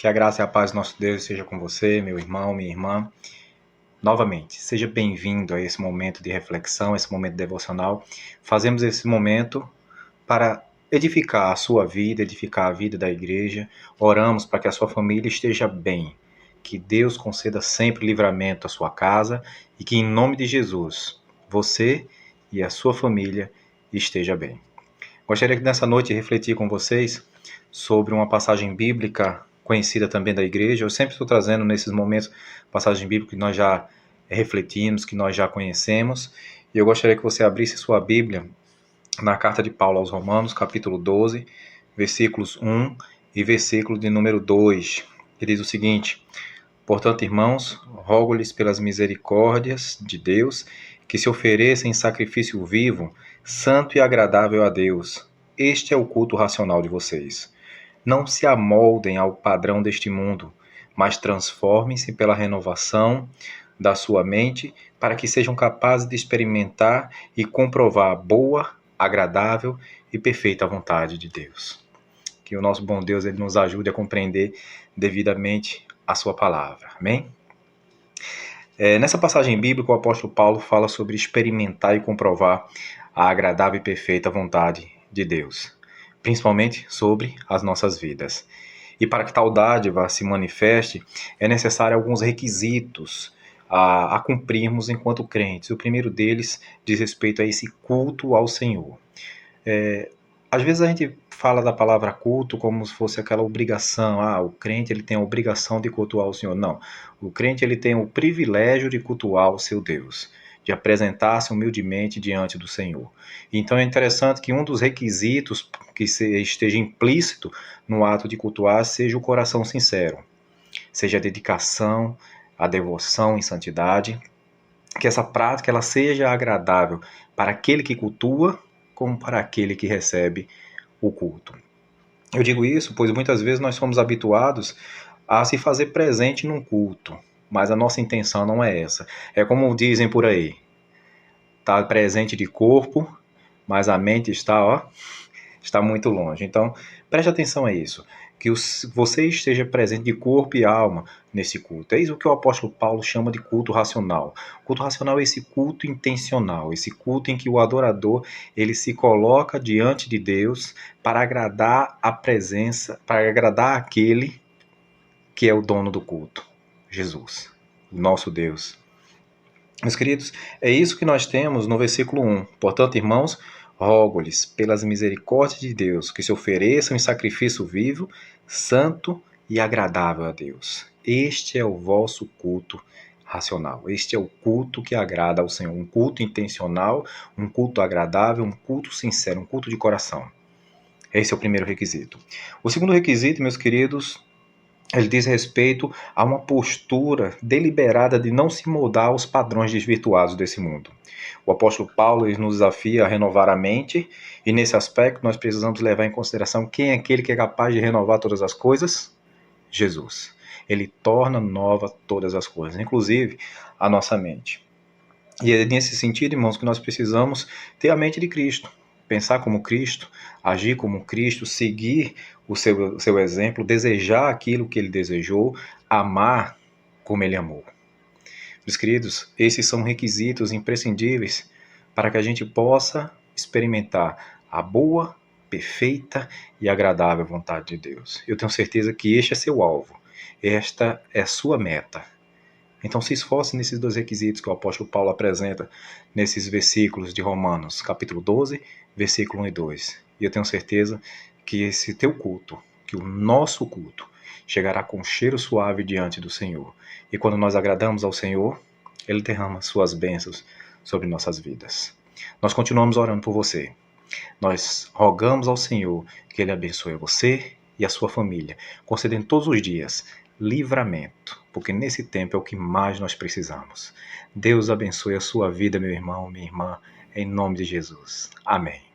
Que a graça e a paz do nosso Deus seja com você, meu irmão, minha irmã. Novamente, seja bem-vindo a esse momento de reflexão, esse momento devocional. Fazemos esse momento para edificar a sua vida, edificar a vida da igreja. Oramos para que a sua família esteja bem. Que Deus conceda sempre livramento à sua casa e que, em nome de Jesus, você e a sua família esteja bem. Gostaria que nessa noite refletir com vocês sobre uma passagem bíblica conhecida também da igreja. Eu sempre estou trazendo nesses momentos passagem bíblica que nós já refletimos, que nós já conhecemos. E eu gostaria que você abrisse sua Bíblia na carta de Paulo aos Romanos, capítulo 12, versículos 1 e versículo de número 2, que diz o seguinte: Portanto, irmãos, rogo-lhes pelas misericórdias de Deus que se ofereçam em sacrifício vivo, santo e agradável a Deus. Este é o culto racional de vocês. Não se amoldem ao padrão deste mundo, mas transformem-se pela renovação da sua mente, para que sejam capazes de experimentar e comprovar a boa, agradável e perfeita vontade de Deus. Que o nosso bom Deus ele nos ajude a compreender devidamente a sua palavra. Amém? Nessa passagem bíblica, o apóstolo Paulo fala sobre experimentar e comprovar a agradável e perfeita vontade de Deus, principalmente sobre as nossas vidas. E para que tal dádiva se manifeste, é necessário alguns requisitos a cumprirmos enquanto crentes. O primeiro deles diz respeito a esse culto ao Senhor. Às vezes a gente fala da palavra culto como se fosse aquela obrigação. O crente ele tem a obrigação de cultuar o Senhor. Não, o crente ele tem o privilégio de cultuar o seu Deus, de apresentar-se humildemente diante do Senhor. Então é interessante que um dos requisitos que esteja implícito no ato de cultuar seja o coração sincero, seja a dedicação, a devoção em santidade, que essa prática ela seja agradável para aquele que cultua, como para aquele que recebe o culto. Eu digo isso pois muitas vezes nós somos habituados a se fazer presente num culto, mas a nossa intenção não é essa. É como dizem por aí, está presente de corpo, mas a mente está muito longe. Então, preste atenção a isso, que você esteja presente de corpo e alma nesse culto. É isso que o apóstolo Paulo chama de culto racional. O culto racional é esse culto intencional, esse culto em que o adorador ele se coloca diante de Deus para agradar a presença, para agradar aquele que é o dono do culto, Jesus, o nosso Deus. Meus queridos, é isso que nós temos no versículo 1. Portanto, irmãos, rogo-lhes, pelas misericórdias de Deus, que se ofereçam em sacrifício vivo, santo e agradável a Deus. Este é o vosso culto racional. Este é o culto que agrada ao Senhor. Um culto intencional, um culto agradável, um culto sincero, um culto de coração. Esse é o primeiro requisito. O segundo requisito, meus queridos, ele diz respeito a uma postura deliberada de não se moldar aos padrões desvirtuados desse mundo. O apóstolo Paulo nos desafia a renovar a mente, e nesse aspecto nós precisamos levar em consideração quem é aquele que é capaz de renovar todas as coisas? Jesus. Ele torna nova todas as coisas, inclusive a nossa mente. E é nesse sentido, irmãos, que nós precisamos ter a mente de Cristo. Pensar como Cristo, agir como Cristo, seguir o seu exemplo, desejar aquilo que ele desejou, amar como ele amou. Meus queridos, esses são requisitos imprescindíveis para que a gente possa experimentar a boa, perfeita e agradável vontade de Deus. Eu tenho certeza que este é seu alvo, esta é sua meta. Então se esforce nesses dois requisitos que o apóstolo Paulo apresenta nesses versículos de Romanos, capítulo 12, versículo 1 e 2. E eu tenho certeza que esse teu culto, que o nosso culto, chegará com cheiro suave diante do Senhor. E quando nós agradamos ao Senhor, Ele derrama suas bênçãos sobre nossas vidas. Nós continuamos orando por você. Nós rogamos ao Senhor que Ele abençoe você e a sua família, concedendo todos os dias livramento, porque nesse tempo é o que mais nós precisamos. Deus abençoe a sua vida, meu irmão, minha irmã, em nome de Jesus. Amém.